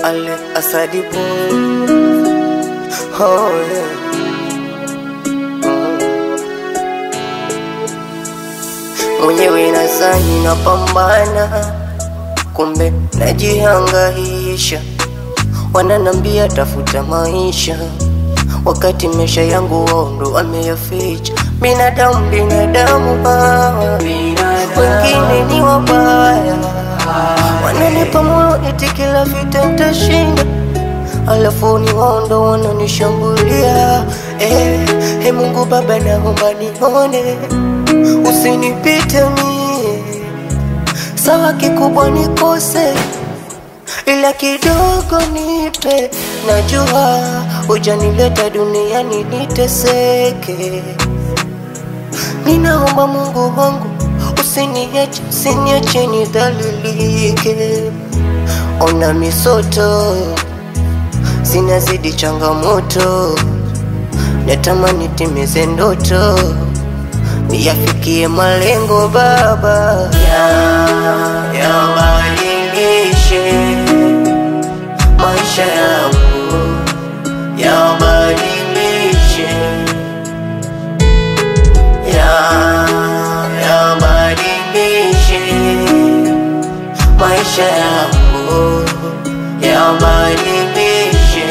Ale Asadi boy, oh yeah. Mwenyewe nazani napambana, kumbe najihangaisha. Wananambia tafuta maisha, wakati maisha yangu wao ndo wameyaficha. Binadamu hawa, wengine ni wabaya, wananipa moyo eti kila vita nitashinda, alafu ni wao ndo wananishambulia. Mungu Baba naomba nione, usinipite mie. Sawa kikubwa nikose, ila kidogo nipe. Najua hujanileta duniani niteseke. Ninaomba Mungu wangu, usiniache nidhalilike. Ona misoto zinazidi changamoto, natamani timize ndoto, niyafikie malengo Baba. Yabadilishe maisha yangu, yabadilishe, yabadilishe maisha yangu, yabadilishe.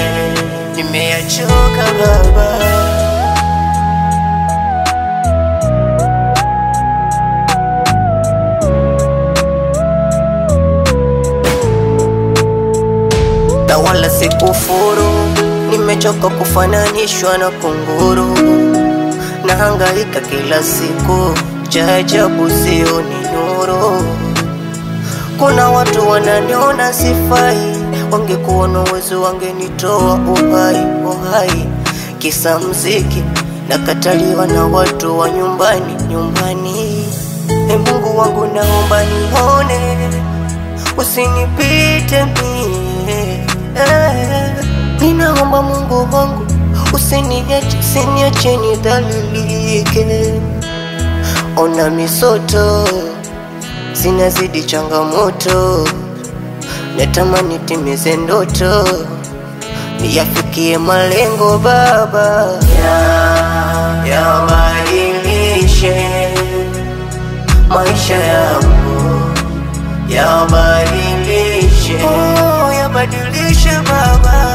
Nimeyachoka Baba. Na wala sikufuru, nimechoka kufananishwa na kunguru. Nahangaika kila siku, cha ajabu sioni nuru. Kuna watu wananiona sifai, wangekuwa na uwezo wangenitoa uhai. Kisa mziki, nakataliwa na watu wa nyumbani. Mungu wangu naomba nione, usinipite mie. Ninaomba Mungu wangu, usiniache nidhalilike. Ona misoto zinazidi changamoto, natamani timize ndoto, niyafikie malengo Baba. Yabadilishe maisha yangu, yabadilishe, yabadilishe Baba.